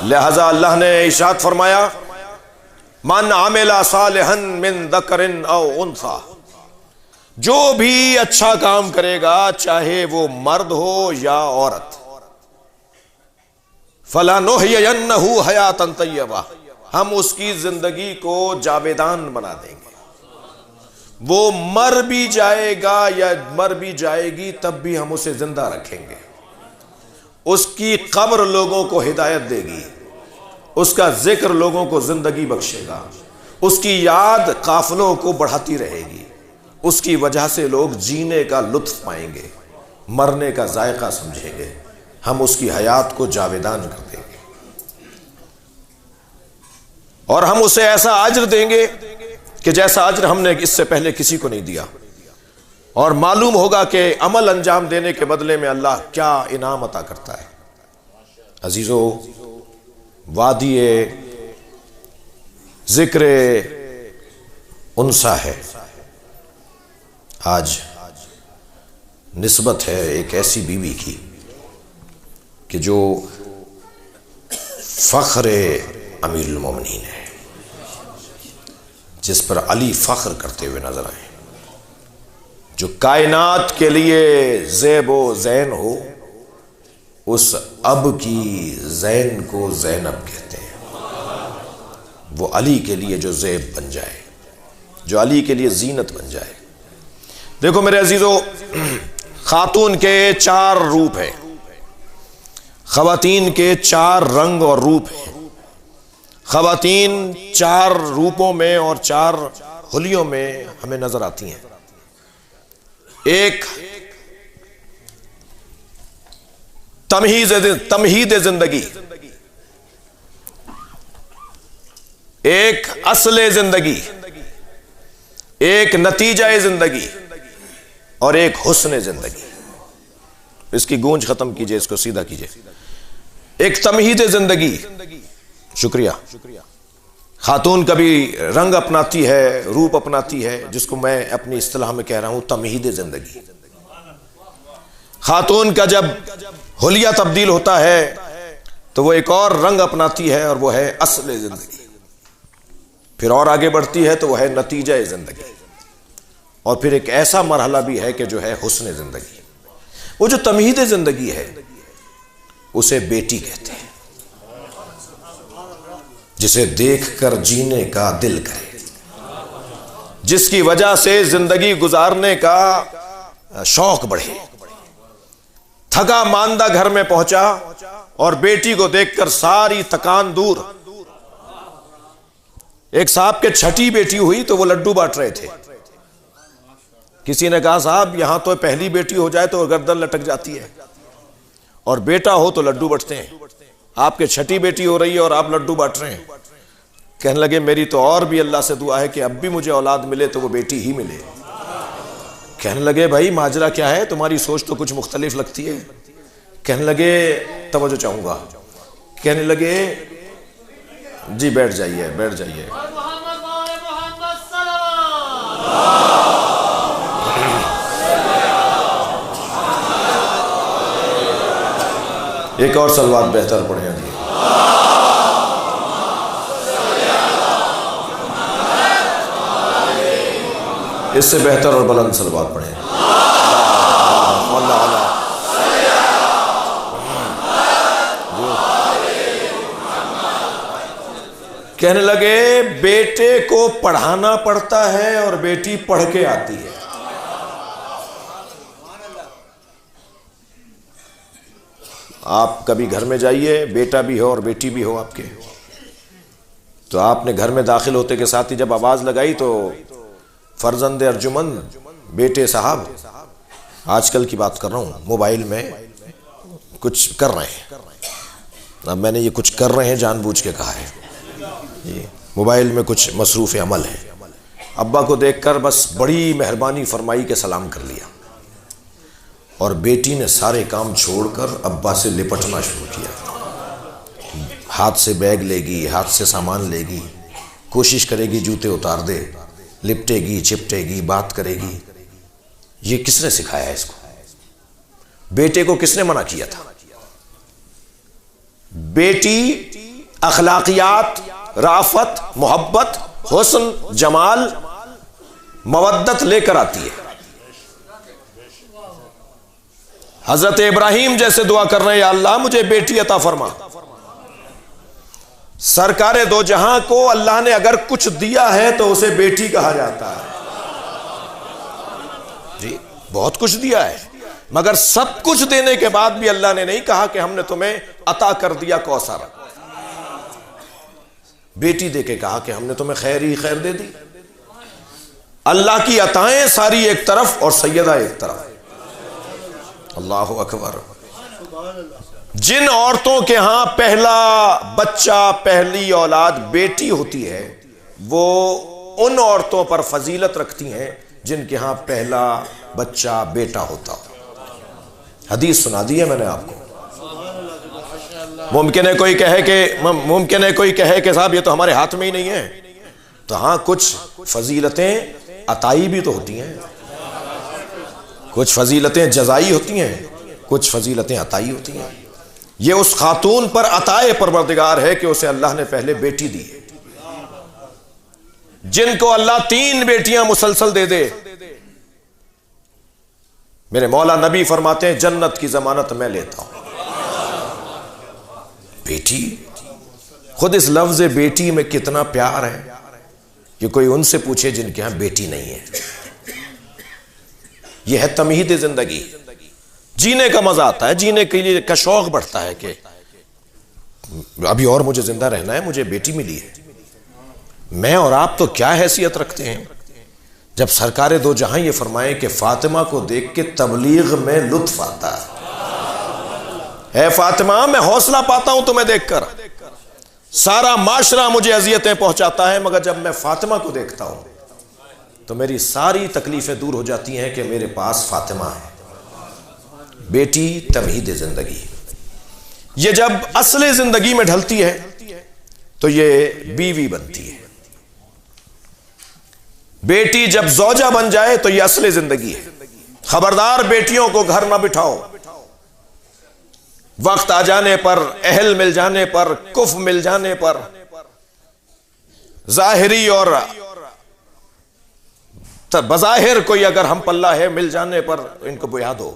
لہذا اللہ نے ارشاد فرمایا من عمل صالحا من ذکر او انثی، جو بھی اچھا کام کرے گا چاہے وہ مرد ہو یا عورت، فلنحیینہ حیاتا طیبہ، ہم اس کی زندگی کو جاویدان بنا دیں گے۔ وہ مر بھی جائے گا یا مر بھی جائے گی تب بھی ہم اسے زندہ رکھیں گے، اس کی قبر لوگوں کو ہدایت دے گی، اس کا ذکر لوگوں کو زندگی بخشے گا، اس کی یاد قافلوں کو بڑھاتی رہے گی، اس کی وجہ سے لوگ جینے کا لطف پائیں گے، مرنے کا ذائقہ سمجھیں گے، ہم اس کی حیات کو جاویدان کر دیں گے، اور ہم اسے ایسا اجر دیں گے کہ جیسا اجر ہم نے اس سے پہلے کسی کو نہیں دیا، اور معلوم ہوگا کہ عمل انجام دینے کے بدلے میں اللہ کیا انعام عطا کرتا ہے۔ عزیزو، وادی ذکر انسا ہے، آج نسبت ہے ایک ایسی بیوی کی کہ جو فخر امیر المومنین ہے، جس پر علی فخر کرتے ہوئے نظر آئے، جو کائنات کے لیے زیب و زین ہو، اس اب کی زین کو زینب کہتے ہیں، وہ علی کے لیے جو زیب بن جائے، جو علی کے لیے زینت بن جائے۔ دیکھو میرے عزیزو، خاتون کے 4 روپ ہیں، خواتین کے 4 رنگ اور روپ ہیں، خواتین 4 روپوں میں اور 4 حلیوں میں ہمیں نظر آتی ہیں۔ ایک تمہید زندگی، ایک اصل زندگی، ایک نتیجہ زندگی، اور ایک حسن زندگی۔ اس کی گونج ختم کیجئے، اس کو سیدھا کیجئے۔ ایک تمہید زندگی، شکریہ، خاتون کبھی رنگ اپناتی ہے، روپ اپناتی ہے، جس کو میں اپنی اصطلاح میں کہہ رہا ہوں تمہید زندگی۔ خاتون کا جب حلیہ تبدیل ہوتا ہے تو وہ ایک اور رنگ اپناتی ہے، اور وہ ہے اصل زندگی۔ پھر اور آگے بڑھتی ہے تو وہ ہے نتیجہ زندگی، اور پھر ایک ایسا مرحلہ بھی ہے کہ جو ہے حسن زندگی۔ وہ جو تمہید زندگی ہے اسے بیٹی کہتے ہیں، جسے دیکھ کر جینے کا دل کرے، جس کی وجہ سے زندگی گزارنے کا شوق بڑھے۔ تھکا ماندہ گھر میں پہنچا اور بیٹی کو دیکھ کر ساری تکان دور۔ ایک صاحب کے چھٹی بیٹی ہوئی تو وہ لڈو بانٹ رہے تھے، کسی نے کہا صاحب یہاں تو پہلی بیٹی ہو جائے تو گردن لٹک جاتی ہے، اور بیٹا ہو تو لڈو بانٹتے ہیں، آپ کے چھٹی بیٹی ہو رہی ہے اور آپ لڈو بانٹ رہے ہیں۔ کہنے لگے میری تو اور بھی اللہ سے دعا ہے کہ اب بھی مجھے اولاد ملے تو وہ بیٹی ہی ملے۔ کہنے لگے بھائی ماجرا کیا ہے، تمہاری سوچ تو کچھ مختلف لگتی ہے۔ کہنے لگے توجہ چاہوں گا، کہنے لگے جی بیٹھ جائیے بیٹھ جائیے۔ ایک اور صلوات بہتر پڑھیں جی۔ اس سے بہتر اور بلند صلوات پڑھیں۔ کہنے لگے بیٹے کو پڑھانا پڑتا ہے اور بیٹی پڑھ کے آتی ہے۔ آپ کبھی گھر میں جائیے، بیٹا بھی ہو اور بیٹی بھی ہو آپ کے، تو آپ نے گھر میں داخل ہوتے کے ساتھ ہی جب آواز لگائی تو فرزند ارجمند بیٹے صاحب، آج کل کی بات کر رہا ہوں، موبائل میں کچھ کر رہے ہیں، اب میں نے یہ کچھ کر رہے ہیں جان بوجھ کے کہا ہے، موبائل میں کچھ مصروف عمل ہے۔ ابا کو دیکھ کر بس بڑی مہربانی فرمائی کے سلام کر لیا، اور بیٹی نے سارے کام چھوڑ کر ابا سے لپٹنا شروع کیا، ہاتھ سے بیگ لے گی، ہاتھ سے سامان لے گی، کوشش کرے گی جوتے اتار دے، لپٹے گی چپٹے گی، بات کرے گی۔ یہ کس نے سکھایا ہے اس کو؟ بیٹے کو کس نے منع کیا تھا؟ بیٹی اخلاقیات، رافت، محبت، حسن، جمال، مودت لے کر آتی ہے۔ حضرت ابراہیم جیسے دعا کر رہے ہیں، یا اللہ مجھے بیٹی عطا فرما۔ سرکار دو جہاں کو اللہ نے اگر کچھ دیا ہے تو اسے بیٹی کہا جاتا ہے۔ جی بہت کچھ دیا ہے، مگر سب کچھ دینے کے بعد بھی اللہ نے نہیں کہا کہ ہم نے تمہیں عطا کر دیا کوثر، بیٹی دے کے کہا کہ ہم نے تمہیں خیر ہی خیر دے دی۔ اللہ کی عطائیں ساری ایک طرف اور سیدہ ایک طرف۔ اللہ اکبر۔ جن عورتوں کے ہاں پہلا بچہ، پہلی اولاد بیٹی ہوتی ہے، وہ ان عورتوں پر فضیلت رکھتی ہیں جن کے ہاں پہلا بچہ بیٹا ہوتا ہو۔ حدیث سنا دی ہے میں نے آپ کو۔ ممکن ہے کوئی کہے کہ صاحب یہ تو ہمارے ہاتھ میں ہی نہیں ہے، تو ہاں کچھ فضیلتیں عطائی بھی تو ہوتی ہیں، کچھ فضیلتیں جزائی ہوتی ہیں، کچھ فضیلتیں عطائی ہوتی ہیں۔ یہ اس خاتون پر عطائے پروردگار ہے کہ اسے اللہ نے پہلے بیٹی دی ہے۔ جن کو اللہ 3 بیٹیاں مسلسل دے دے، میرے مولا نبی فرماتے ہیں جنت کی ضمانت میں لیتا ہوں۔ بیٹی، خود اس لفظ بیٹی میں کتنا پیار ہے کہ کوئی ان سے پوچھے جن کے ہاں بیٹی نہیں ہے۔ یہ ہے تمہید زندگی۔ جینے کا مزہ آتا ہے، جینے کے لیے کا شوق بڑھتا ہے کہ ابھی اور مجھے زندہ رہنا ہے، مجھے بیٹی ملی ہے۔ میں اور آپ تو کیا حیثیت رکھتے ہیں جب سرکار دو جہاں یہ فرمائے کہ فاطمہ کو دیکھ کے تبلیغ میں لطف آتا ہے۔ اے فاطمہ، میں حوصلہ پاتا ہوں تمہیں دیکھ کر، سارا معاشرہ مجھے اذیتیں پہنچاتا ہے، مگر جب میں فاطمہ کو دیکھتا ہوں تو میری ساری تکلیفیں دور ہو جاتی ہیں کہ میرے پاس فاطمہ ہے۔ بیٹی تمہید زندگی۔ یہ جب اصل زندگی میں ڈھلتی ہے تو یہ بیوی بنتی ہے۔ بیٹی جب زوجہ بن جائے تو یہ اصل زندگی ہے۔ خبردار بیٹیوں کو گھر نہ بٹھاؤ، وقت آ جانے پر، اہل مل جانے پر، کف مل جانے پر، ظاہری اور بظاہر کوئی اگر ہم پلہ ہے مل جانے پر ان کو بیا دو۔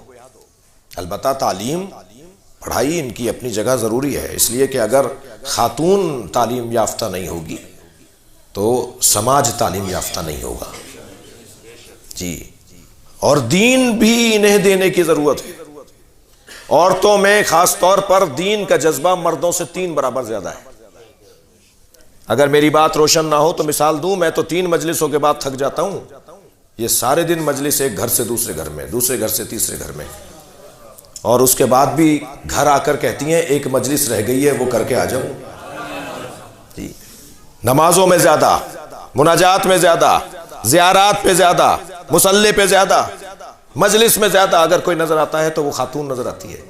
البتہ تعلیم، پڑھائی ان کی اپنی جگہ ضروری ہے، اس لیے کہ اگر خاتون تعلیم یافتہ نہیں ہوگی تو سماج تعلیم یافتہ نہیں ہوگا۔ جی، اور دین بھی انہیں دینے کی ضرورت ہے۔ عورتوں میں خاص طور پر دین کا جذبہ مردوں سے 3 برابر زیادہ ہے۔ اگر میری بات روشن نہ ہو تو مثال دوں، میں تو 3 مجلسوں کے بعد تھک جاتا ہوں۔ یہ سارے دن مجلس ایک گھر سے دوسرے گھر میں، دوسرے گھر سے تیسرے گھر میں، اور اس کے بعد بھی گھر آ کر کہتی ہیں ایک مجلس رہ گئی ہے وہ کر کے آ جاؤں۔ جی، نمازوں میں زیادہ، مناجات میں زیادہ، زیارات پہ زیادہ، مصلی پہ زیادہ، مجلس میں زیادہ اگر کوئی نظر آتا ہے تو وہ خاتون نظر آتی ہے،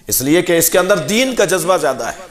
اس لیے کہ اس کے اندر دین کا جذبہ زیادہ ہے۔